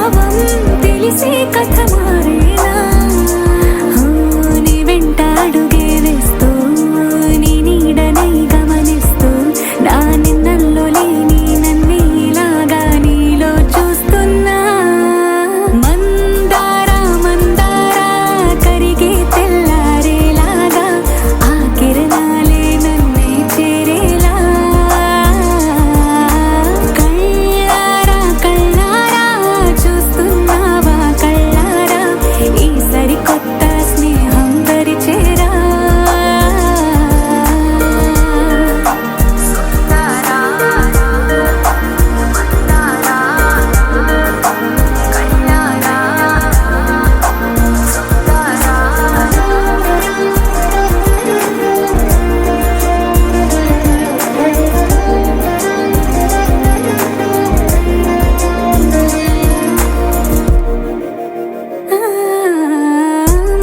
భావం తెలిసే కథ మారేనా నీ వెంట అడుగే వేస్తూ నీ నీడనై గమనిస్తూ నా నిన్నల్లో లేని నన్నే ఇలాగా నీలో చూస్తున్నా మందారా మందారా కరిగే తెల్లారేలాగా ఆ కిరణాలే నన్నే చేరేలా కళ్ళారా కళ్ళారా చూస్తున్నావా కళ్ళారా ఈ సరికొత్త స్నేహం దరిచేరా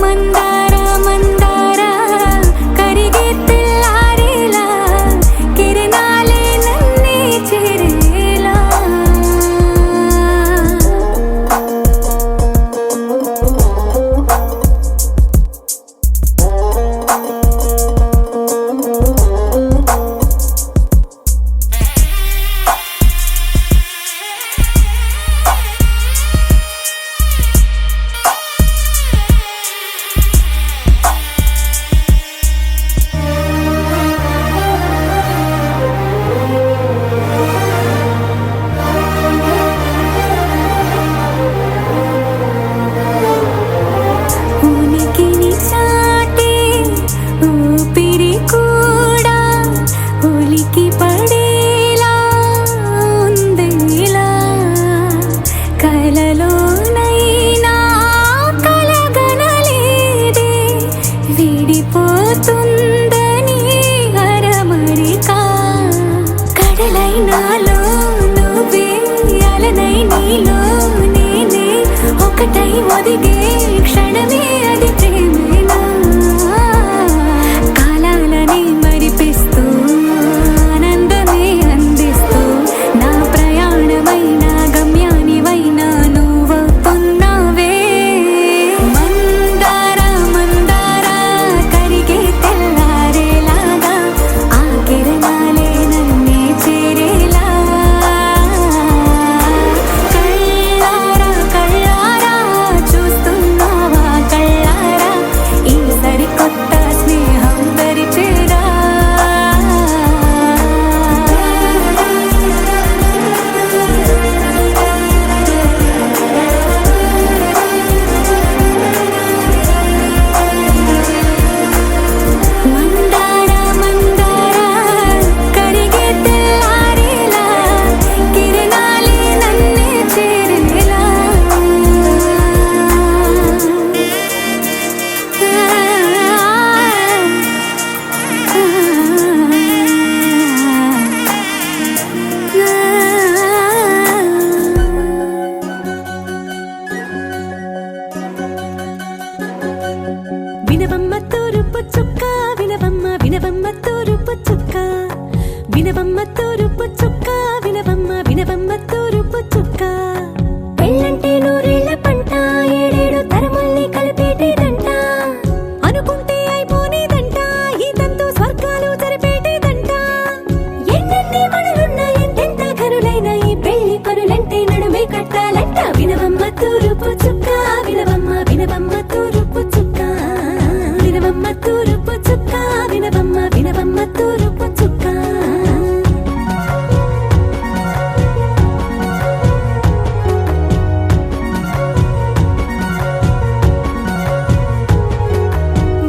మందారా మందారా కరిగే తెల్లారేలా కిరణాలే నన్నే చేరేలా ఉనికిని చాటే ఊపిరి కూడా ఉలికి పడేలా ఉందేలా కలలోనైనా కలగనలేదే విడిపోతుందని అరమరికా కడలైనాలో నువ్వే అలనై నీలో నేనే ఒకటై ఒదిగే క్షణమే అది ప్రేమేనా కాలాలని మరిపిస్తూ ఆనందమే అందిస్తూ నా ప్రయాణమైన గమ్యానివైనా నువ్వవుతున్నావే మందారా మందారా కరిగే తెల్లారేలాగా ఆ కిరణాలే నన్నే చేరేలా కళ్ళారా కళ్ళారా చూస్తున్నావా కళ్ళారా ఈ సరికొత్త స్నేహం దరిచేరా మందారా మందారా కరిగే తెల్లారేలా కిరణాలే నన్నే చేరేలా వినవమ్మ తూరుపు చుక్క వినవమ్మ వినవమ్మ తూరుపు చుక్క వినవమ్మ తూరుపు చుక్క వినవమ్మ వినవమ్మ తూరుపు చుక్క పెళ్ళంటే నూరేళ్ల పంట ఏడేడు తరముల్ని కలిపేటేదంట అనుకుంటే అయిపోనేదంట ఈ తంతు స్వర్గాలు జరిపేటేదంట ఎన్నెన్ని మనులున్నా ఎంతెంత కరులైన ఈ పెళ్లి పనులంటే నడుమే కట్టాలంట వినవమ్మ తూరుపు చుక్క వినవమ్మ వినవమ్మ తూరుపు చుక్క వినవమ్మ తూరుపు చుక్క వినవమ్మ వినవమ్మ తూరుపు చుక్క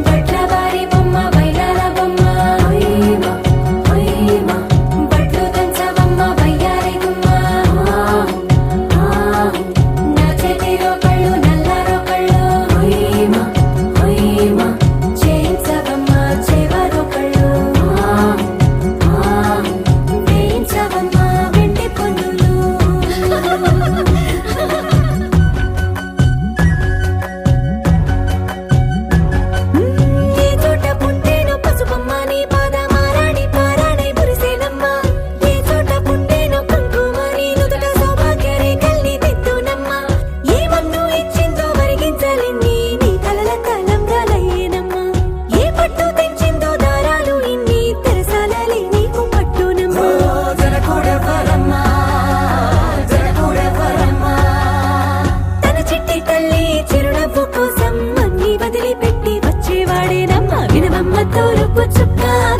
బట్లవారి బొమ్మ బైలాల బొమ్మ ఓయమా ఓయమా బట్లు దంచవమ్మ బయ్యారి గుమ్మ నా చేతిలో కళ్ళు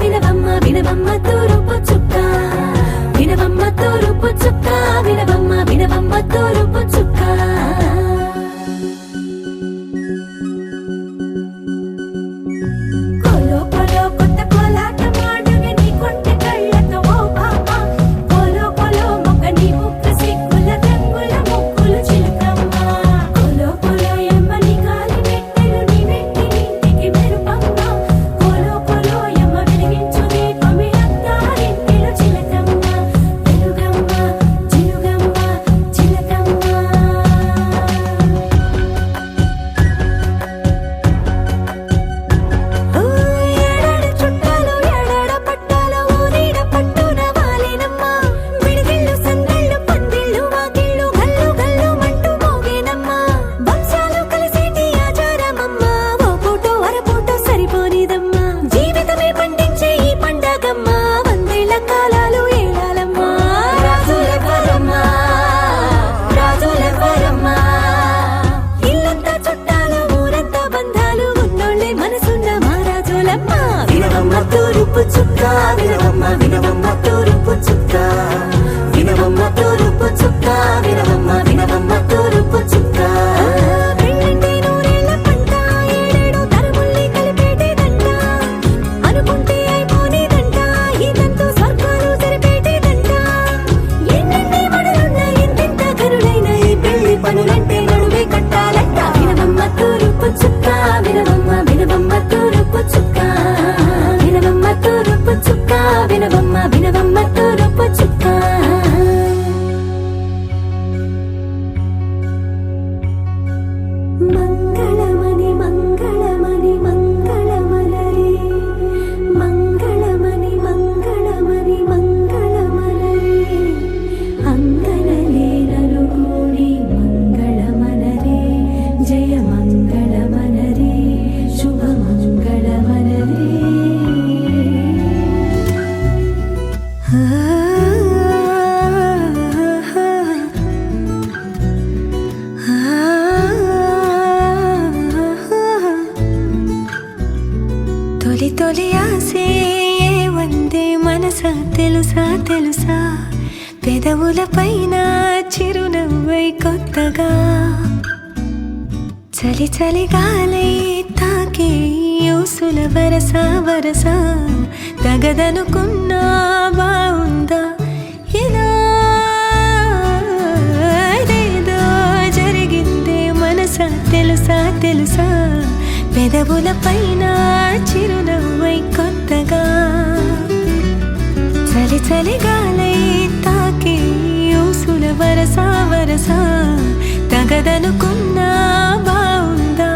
వినవమ్మ వినవమ్మ తూరుపు చుక్క వినవమ్మ తూరుపు చుక్క వినవమ్మ వినవమ్మ తూరుపు చుక్క కోలో కోలో కొత్త కోలాటం ఆడుగే నీ కొంటె కళ్ళతో ఓ బామ్మ కోలో కోలో మొక్క నీ ముక్కు సిగ్గుల రంగుల ముక్కులు చిలకమ్మ కోలో కోలో యమ్మ నీ కాలి మెట్టెలు నీ వెంటి ఇంటికి మెరుపమ్మ కోలో కోలో యమ్మ వెలిగించు దీపమి అత్తారింటిలో చిలకమ్మ వెలుగమ్మ చిలుగమ్మ చిలకమ్మ ఏడాడ చుట్టాలు ఏడాడ పట్టాలు ఊరీడ పట్టున వాలినమ్మ విడిగిళ్ళు సందళ్ళు పందిళ్ళు వాకిళ్ళు గల్లు గల్లు మంటూ మోగేనమ్మ వంశాలు కలిసేటి ఆచారమమ్మ ఓ పూటో అరపూటో సరిపోనిదమ్మ జీవితమే పండించే ఈ పండగమ్మ వందేళ్ల కాలాలు ఏలాలమ్మ రాజులెవ్వరమ్మ రాజులెవ్వరమ్మ ఇల్లంతా చుట్టాలు ఊరంతా బంధాలు ఉన్నోళ్ళే మనసున్న మహారాజులమ్మ వినవమ్మ తూరుపు చుక్క వినవమ్మ వినవమ్మ తూరుపు చుక్క వినవమ్మ తూరుపు చుక్క వినవమ్మ వినవమ్మ తూరుపు చుక్క పెళ్ళంటే నూరేళ్ల పంట ఏడేడు తరముల్ని కలిపేటేదంట అనుకుంటే అయిపోనేదంట ఇదంతా స్వర్గాలు జరిపేటేదంట ఎన్నెన్ని మడులున్న ఎంతెంత కరులైన ఈ పెళ్లి పనులంటే నడువే కట్టాలంట వినవమ్మ తూరుపు చుక్క వినవమ్మ వినవమ్మ తూరుపు చుక్క వినవమ్మ తూరుపు చుక్క వినవమ్మ వినవమ్మ తూరుపు చుక్క మంగళమణి మంగళమణి మంగళమలరే మంగళమణి మంగళమణి మంగళమలరే అంగనలే నలుగూడి మంగళమనరే జయ మంగళమనరే శుభ మంగళమనరే తొలి తొలి ఆసే వందే మనసా తెలుసా తెలుసా పెదవుల పైన చిరునవ్వై కొత్తగా చలి చలి గాలై తాకే యూసుల వరస వరస తగదనుకున్నా బావుందా ఇలా ఏదో జరిగిందే మనసా తెలుసా తెలుసా పెదవుల పైన చిరునవ్వై కొత్తగా చలి చలి గాలై తాకే ఊసుల వరస వరస తగదనుకున్నా బావుందా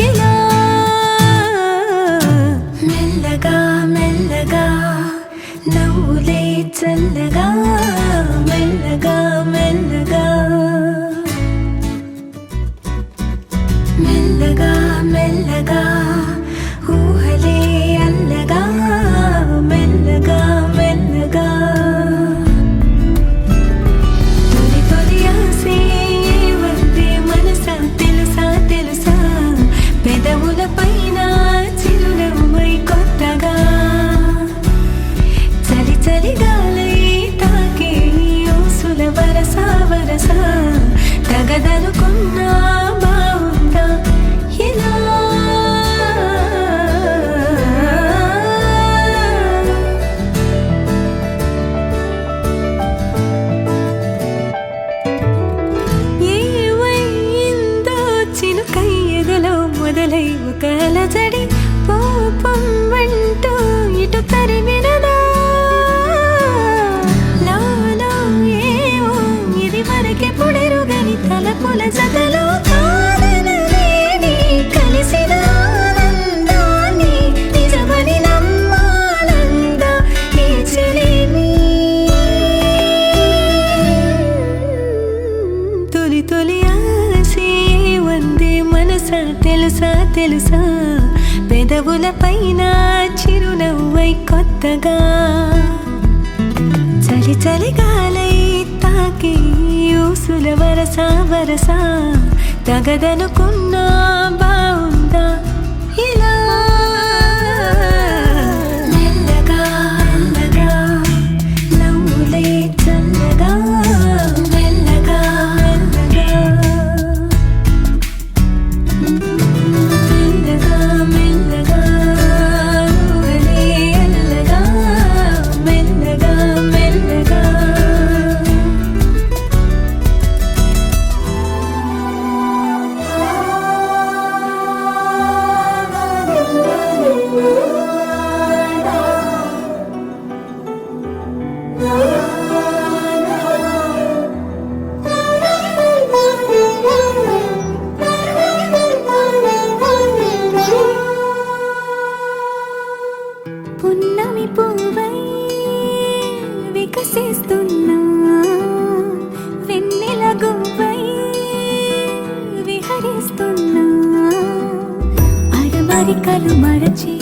ఇలా మెల్లగా మెల్లగా నవ్వులే చల్లగా మెల్లగా మెల్లగా మెల్లగా మెల్లగా ఊహలే అల్లగా మెల్లగా మెల్లగా తొలి తొలి ఆసే వందే మనసా తెలుసా తెలుసా పెదవుల పైన చిరునవ్వై కొత్తగా చలి చలి గాలై తాకే ఊసుల వరస వరస తగదనుకున్నా బావుందా ఇలా ఏవైందో చినుకై ఎదలో మొదలై ఒక అలజడి కోపం వెంటూ ఇటు తరిమినదా లోలో ఏవో ఇది వరకే పుడెరుగని తలపుల జతలో కాదనలేని కలిసిన ఆనందాన్ని నిజమని నమ్మాలందా ఈ చెలిమి తొలి తొలి ఆసే వందే మనసా తెలుసా తెలుసా పెదవుల పైన చిరునవ్వై కొత్తగా చలి చలి గాలై తాకి ఊసుల వరస వరస తగదనుకున్నా బావుందా ఇలా మెల్లగా అరమరికలు మరచి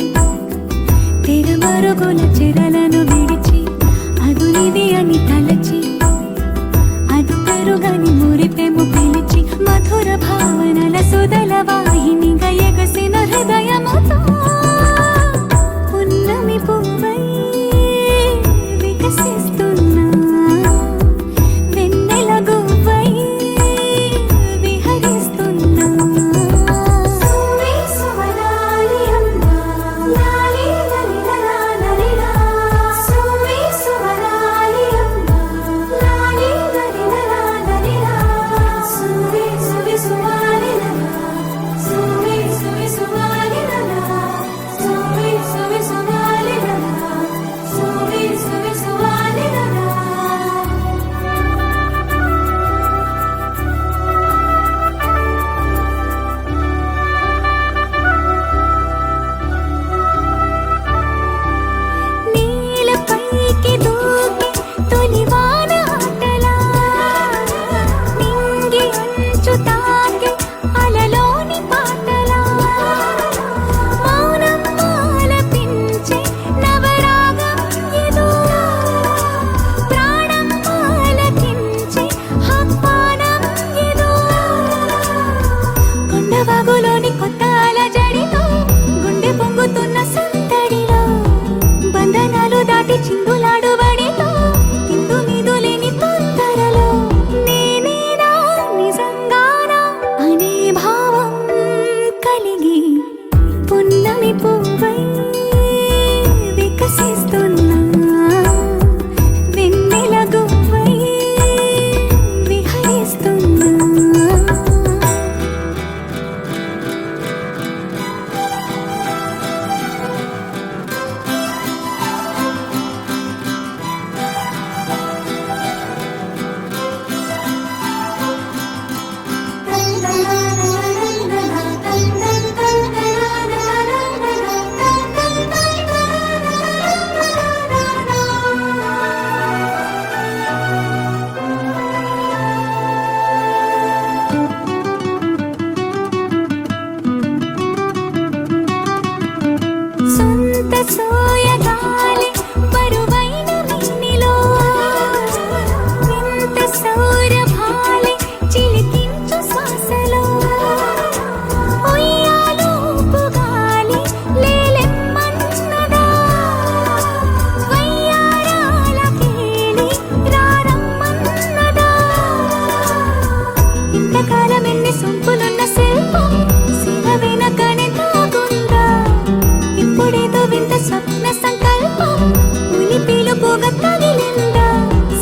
తిరుమరుగుల చెరలను విడిచి అదునిది అని తలచి అదు పెరుగని మురిపెము పిలిచి మధుర భావనల సుదల వాహినిగా ఎగసిన హృదయముతో పున్నమి పువ్వై వికసిస్తున్నా వెన్నెల గువ్వై విహరిస్తున్నా సువి సువనాలి అమ్మా లాలి లలిలా లలిలా సువి సువనాలి అమ్మా లాలి లలిలా లలిలా సువి సువి సువాలి లలా సువి సువి సువాలి లలా సువి సువి సువాలి లలా సువి సువి సువాలి లలా నీలపైకి దూకి తొలివాన ఆటలా నింగి అంచు తాకి అలలోని పాటలా మౌనం ఆలపించే నవరాగం ఏదో ప్రాణం ఆలకించే ఆహ్వానం ఏదో కొండవాగులోని కొత్త అలజడితో గుండె పొంగుతున్న సందడిలో బంధనాలు దాటి చిందులాడు బడిలో ఇందు మీదు లేని తొందరలో నేనేనా నిజంగానా అనే భావం కలిగి పున్నమి పువ్వై వికసిస్తున్నా వెన్నెల గువ్వై విహరిస్తున్నా సొంత సోయగాలి బరువైన మిన్నిలో వింత సౌరభాలి చిలికించు శ్వాసలో ఉయ్యాలూపుగాలి లేలెమ్మన్నదా వయ్యారాల కేళి రారమ్మన్నదా ఇంతకాలం ఎన్ని సొంపులున్న శిల్పం శిల వెనకనే తాగుందా ఇప్పుడేదో వింత స్వప్న సంకల్పం ఉలి పిలుపుగా తగిలిందా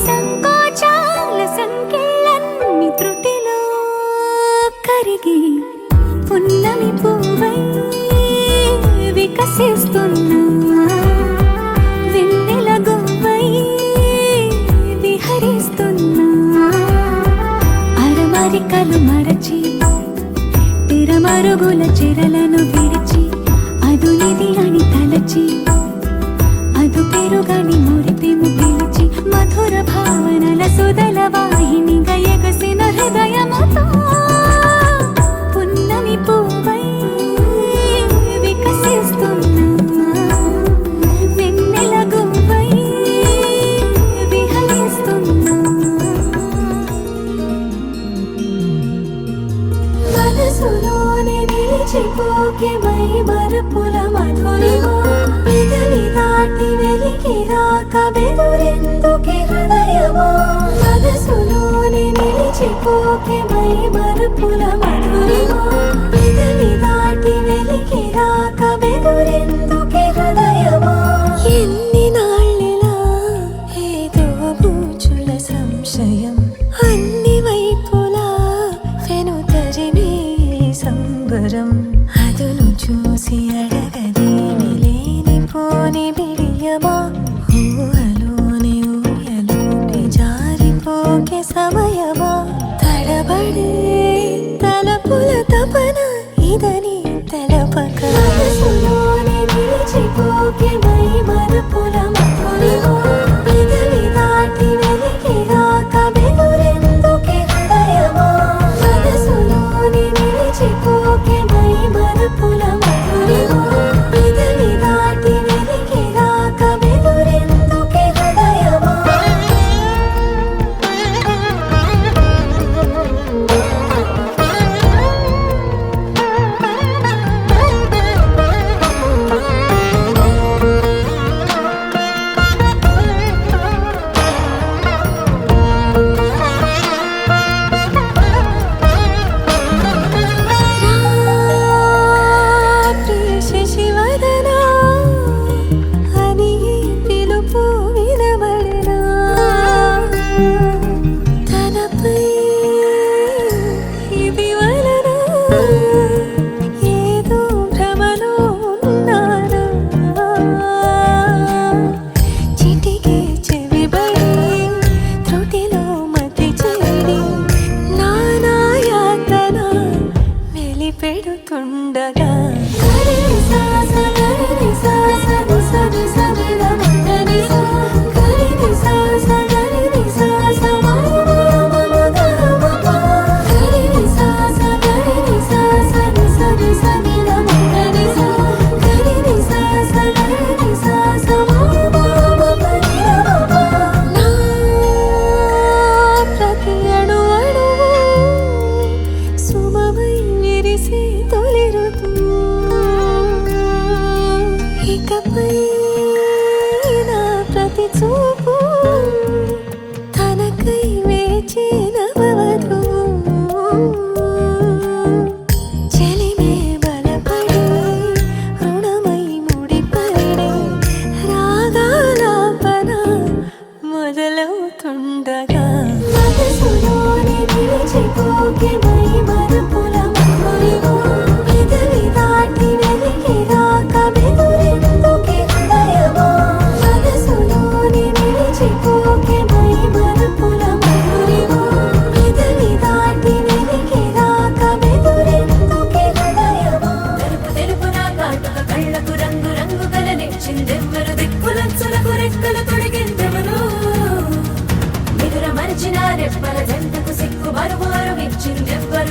సంకోచాల సంఖ్యలన్నీ త్రుటిలో కరిగి పున్నమి పువ్వై వికసిస్తున్నా వెన్నెల గువ్వై విహరిస్తున్నా అరమరికలు మరచి తిరమరుగుల చెరలను విడిచి అదునిది అని తలచి అదు పెరుగని మురిపెము పిలిచి మధుర భావనల సుదల వాహినిగా ఎగసిన హృదయముతో పున్నమి పువ్వై వికసిస్తున్నా వెన్నెల గువ్వై విహరిస్తున్నా మనసులోనే నిలిచిపోకే మై మరుపుల మధురిమా పెదవి దాటి వెలికి రాక బెదురెందుకే హృదయమా మనసులోనే నిలిచిపోకే మై మరుపుల మధురిమా పెదవి దాటి వెలికి రాక బెదురెందుకే హృదయమా ఎన్ని నాళ్ళిలా ఏదో బూచుల సంశయం అన్ని వైపులా వెనుతరిమే సంబరం అదును చూసి అడగదేమి లేనిపోని బిడియమా ఊహలోని ఊయలోని జారిపోకే సమయమా తడబడే తలపుల తపన ఇదని తెలపక మనసులోనే నిలిచిపోకే మై మరుపుల మధురిమా పెదవి దాటి వెలికి రాక బెదురెందుకే హృదయమా మనసులోనే నిలిచిపోకే మై మరుపుల మధురిమా పరిగెడుతుండగా గరి సాస గరి సాస నిస నిస నిలమగని సా గరి సాస గరి సాస మమ గమ గరి సాస నిస నిస నిలమగని సా గరి సాస మమ గమ నా ప్రతి అణువు సుమమై విరిసే తొలి ఋతువు ఇకపై నా ప్రతి చూపు తనకై వేచి నవవధువు చెలిమే బలపడి రుణమై ముడిపడి రాగాలాపన మొదలవుతుండగా మనసులోని నిలిచిపోకే మై మరుపుల మధురిమో పెదవి దాటి వెలికి రాక బెదురెందుకే హృదయమో మనసులోని నిలిచిపోకే మై మరుపుల మధురిమో పెదవి దాటి వెలికి రాక బెదురెందుకే హృదయమో తెలుపు తెలుపున కాటుక కళ్ళకు రంగు రంగు కలనిచ్చిందెవ్వరు దిక్కులంచులకు రెక్కలు తొడిగిందెవరు నిదుర మరిచిన రెప్పల జంటకు సిగ్గు మరుమారు ఇచ్చిందెవ్వరు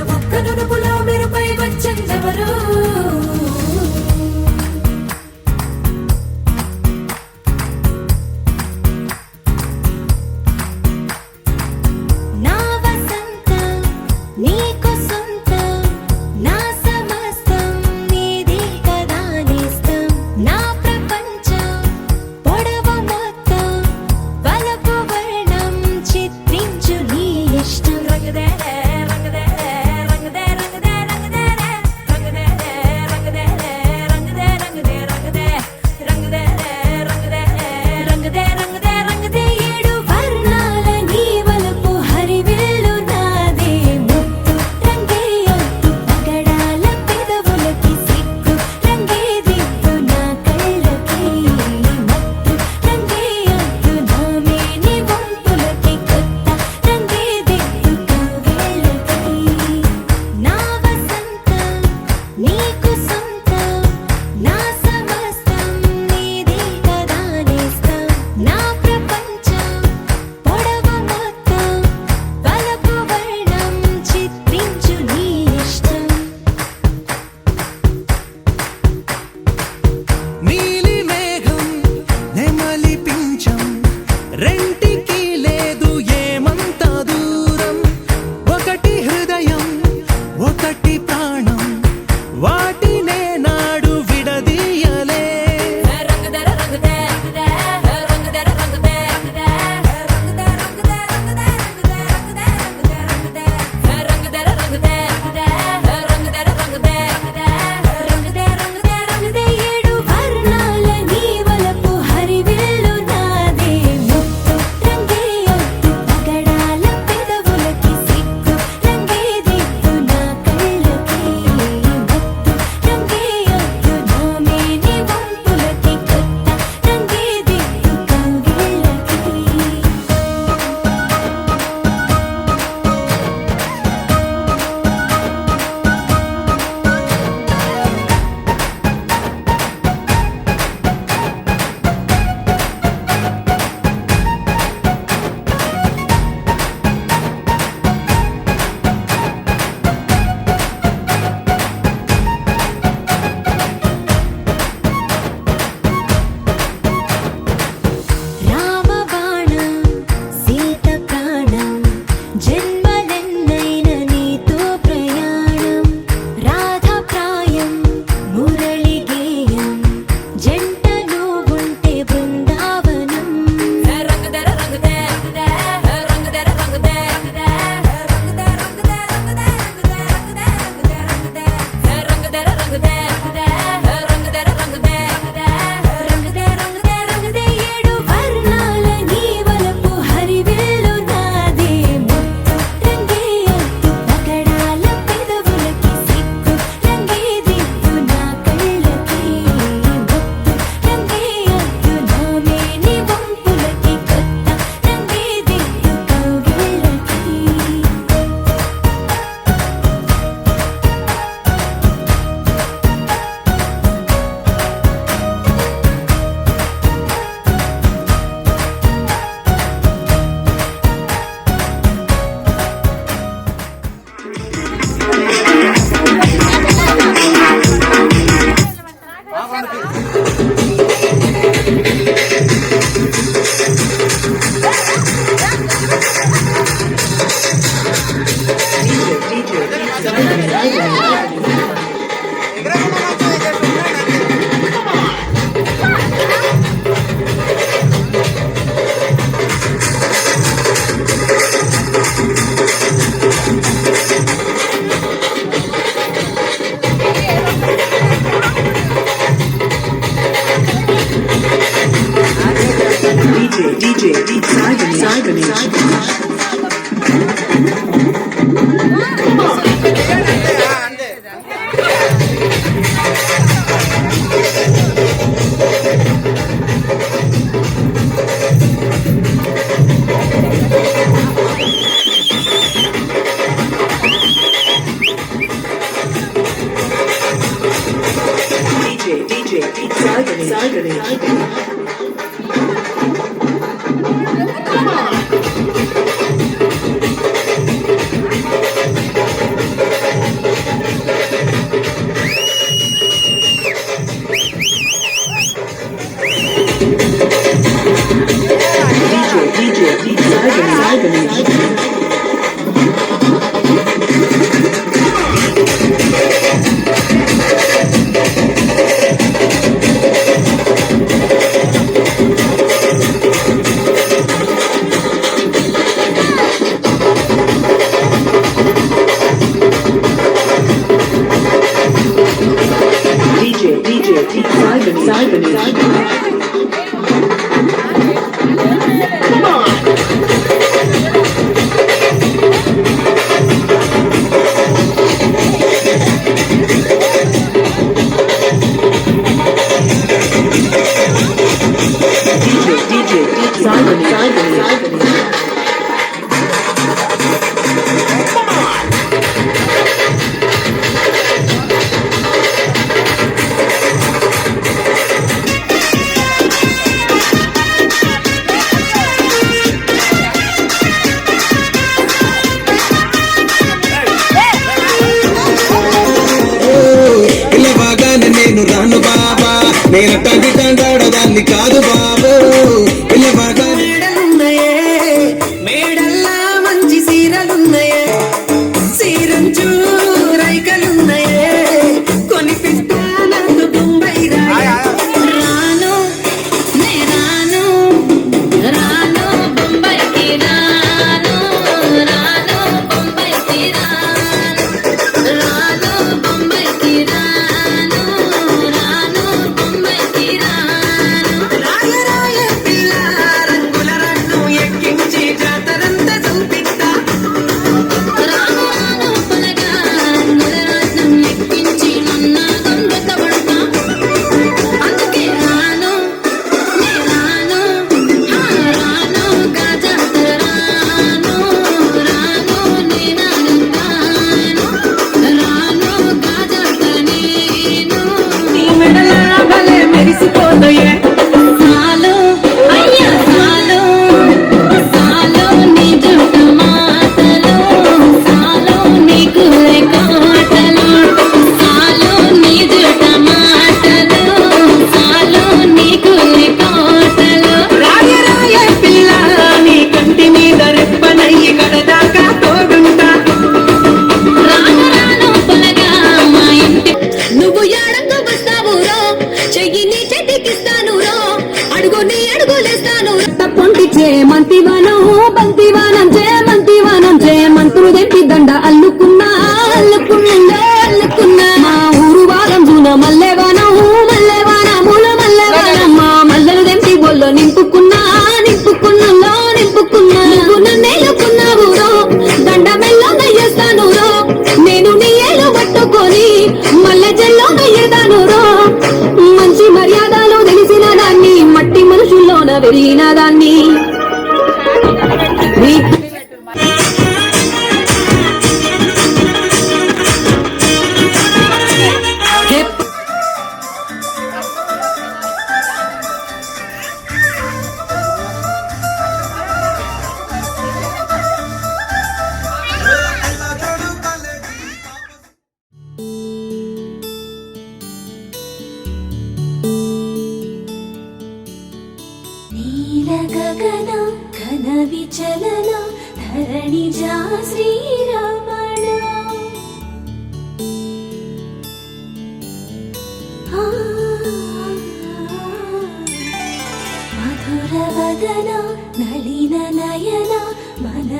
నేను రాను బాబా, నేను తండ్రి తండాడదాన్ని కాదు బాబు. పిల్లబాగా మేడలున్నాయే, మేడల్లా మంచి సీరలున్నాయే, సీరంచు రైకలున్నాయే, కొనిపిస్తా నాకు బొంబాయి రాను, నే రాను, రాను బొంబాయికి రాను, రాను బొంబాయికి రాను, రాను బొంబాయికి రాను, రాను బొంబాయికి రాను. రాయ రాయ పిల్ల రంగుల రత్నం ఎక్కించి జాతరంతా చూపిస్తా. రాను రాను పలగా రంగుల రత్నం ఎక్కించి నన్న గంగత పడతా. అందుకే రాను, నే రాను, రాను గాజాత రాను, రాను నేనాను, రాను గాజాత నేను. నీ మెడల భలే మెరిసిపోతాయే, సాలు అయ్యా సాలు, సాలు నీ జుట్టు మాటలు, సాలు నీకు కోటలు, సాలు నీ జుట్టు మాటలు, సాలు నీకు కోటలు. రాయ రాయ పిల్ల నీ కంటి మీద రెప్పనయ్యి కడదాకా తోడుంటా. రాను రాను పొలగా మా ఇంటి నువ్వు ఎడంగా వస్తావురో, చెయ్యి నీ చేతికిస్తాను రో, అడుగు నీ అడుగులేస్తాను. పొంటిచ్చే మంతివానం బంతివానం మంతివానం మంతులు తెంపి దండ అల్లుకున్నా, అల్లుకున్నా, అల్లుకున్నా. మా ఊరు వారం జూన మల్లెవానం, మల్లెవానముల మల్లెవానం, మా మల్లెలు తెంపి బొల్లో నింపుకున్నా, నింపుకున్నా, నింపుకున్నా. నువ్వు నన్నేలుకున్నావు రో, దండ మెల్లో నయ్యేస్తాను రో, నేను నీ ఏలు పట్టుకొని మల్లె జల్లో నయ్యేదాను రో. మంచి మర్యాదలు తెలిసిన దాన్ని, మట్టి మనుషుల్లోన పెరిగిన దాన్ని. నీ నీల గగన ఘన విచలన ధరణి జా శ్రీరమణ,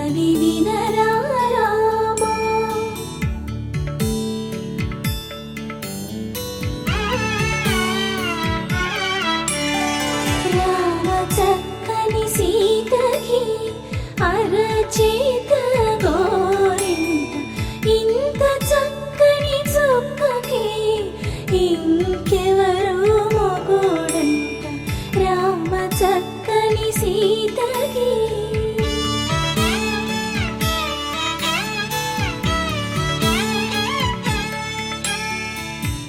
విన్నది వినరా రామా. రామ చక్కని సీతకి అరచేత గోరింట, ఇంత చక్కని చుక్కకి ఇంకెవరు మొగుడంట. రామ చక్కని సీతకి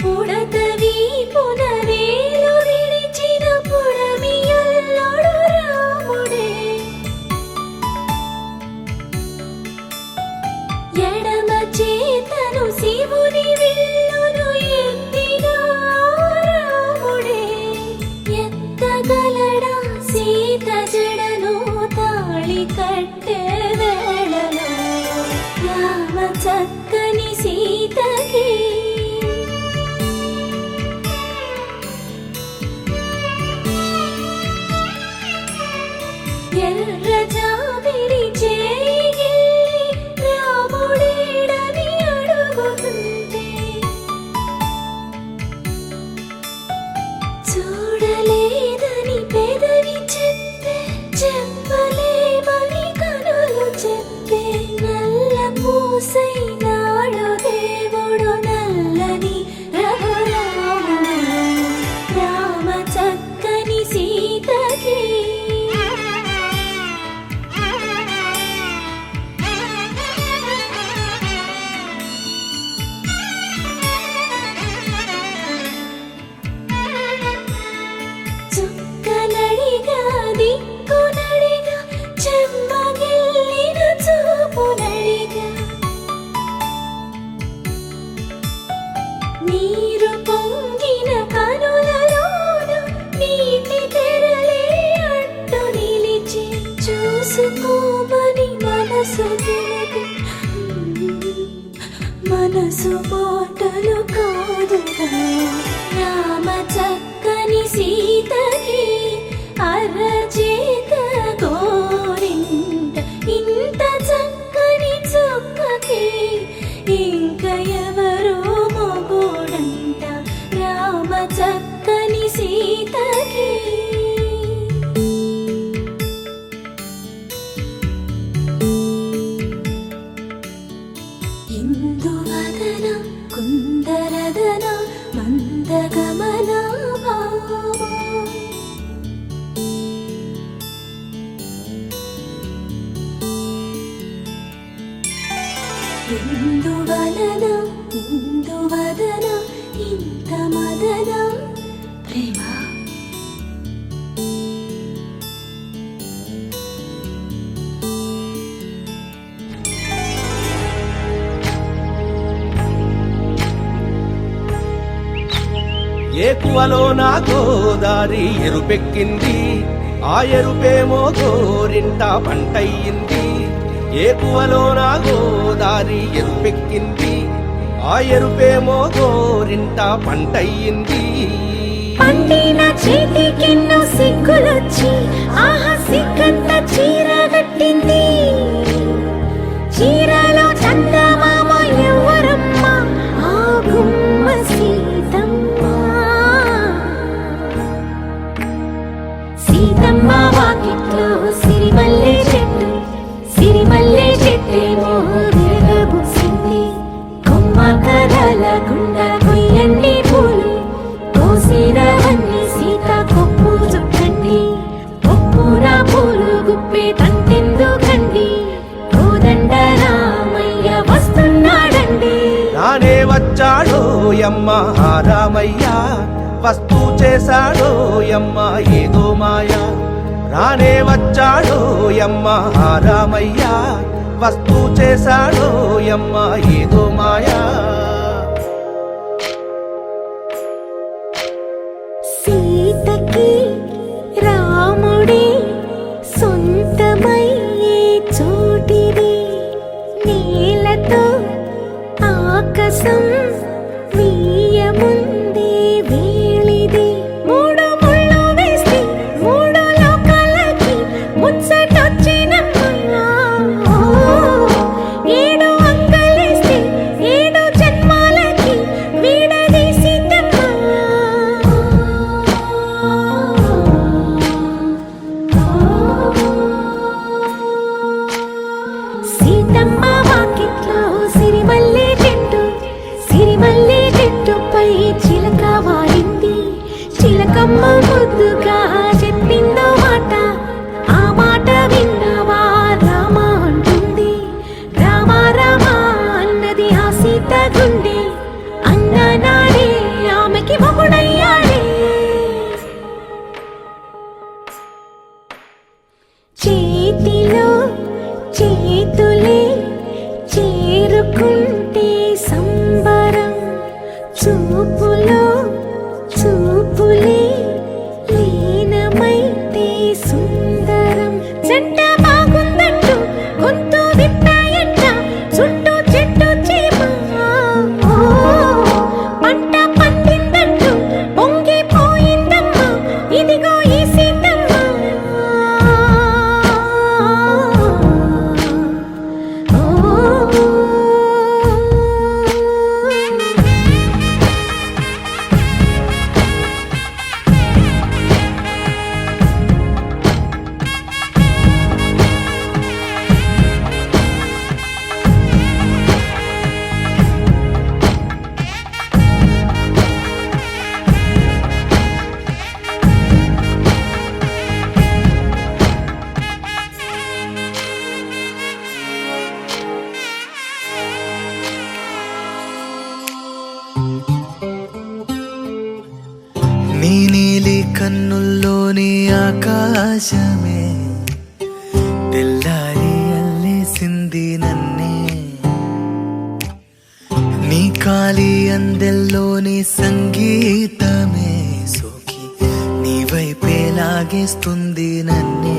పుడతవి పునవేలు విడిచిన పుడమియల్లోడు రాముడే. ఎడమ చేతను శివుని విల్లును ఎత్తిన రాముడే. ఎత్తగలడా సీత జడను తాళి కట్టే వేళలో. రామ చక్కని సీతకి ఎర్ర జాబిలి చేయి రాముడేడని అడుగుతుంటే, చూడలేదని పెదవి చెప్పే, చెప్పలేమని కనులు చెప్పే. నల్ల పూసైనాడు దేవుడు నల్లని రఘురాముడు. రామ చక్కని సీతకి చుక్కనడిగా దిక్కునడిగా చెమ్మగిల్లిన చూపునడిగా. నీరు పొంగిన కనులలోన నీటి తెరలే అడ్డు నిలిచి, చూసుకోమని మనసు తెలిపి, మనసు బాటలు కాదుగా. రామ చక్కని సీతకి అరచేత గోరింట, ఇంత చక్కని చుక్కకి ఇంక ఎవరు మొగుడంట. రామ చక్కని సీతకి ఇందువదన కుందరదన మందగమన భావా. ఇందువలన ఇందువదన ఇంత మదన ప్రేమ. ఏకువలో నా గోదారి ఎరుపెక్కింది, ఆ ఎరుపేమో గోరింట పంటయ్యింది. ఏకువలో నా గోదారి ఎరుపెక్కింది, ఆ ఎరుపేమో గోరింట పంటయ్యింది. పండిన చేతికెన్నో సిగ్గులొచ్చి ఆహా సిగ్గంత చీర కట్టింది. చీరలో చందమామ ఎవరమ్మ, ఆ గుమ్మ సీతమ్మ. సీతమ్మ వాకిట్లో సిరిమల్లె చెట్టు, సిరిమల్లె చెట్టేమో విరగబూసింది. కొమ్మ కదలకుండా కొయ్యండి పూలు, కోసినవన్నీ సీత కొప్పు చుట్టండి. కొప్పున పూలు గుప్పే తంతెందుకండి, కోదండ రామయ్య వస్తున్నాడండి. రానే వచ్చాడో యమ్మ రామయ్య, వస్తూ చేశాడో యమ్మ ఏదో మాయ. రానే వచ్చాడో యమ్మ రామయ్య, వస్తూ చేశాడో యమ్మ ఏదో మాయా. సీతకి రాముడే సొంతమయ్యే చోటిది, నేలతో ఆకాశం వీయముందే వేళిది. మూడు ముళ్ళు వేస్తే మూడు లోకాలకి ముచ్చటొచ్చినమ్మా. ముద్దుగా చెప్పిందో మాట, ఆ మాట విన్నవా రామ అంటుంది. రామ రామ అన్నది ఆ సీత గుండె, అన్న నాడే ఆమెకి మొగుడయ్యాడే. చేతిలో చేతులే చేరుకుంటే సంబరం, చూపులో చూపులే లీనమైతే సుందరం. జంట బాగుందంటూ గొంతు విప్పాయంట, చుట్టూ చెట్టు చీమ. ఓ, పంట పండిందంటూ పొంగిపోయిందమ్మా, ఇదిగో ఈ సీతమ్మ. నీ నీలి కన్నుల్లోని ఆకాశమే తెల్లారి అల్లేసింది నన్నే, నీ కాలి అందెల్లోని సంగీతమే సోకి నీ వైపే లాగేస్తుంది నన్నే.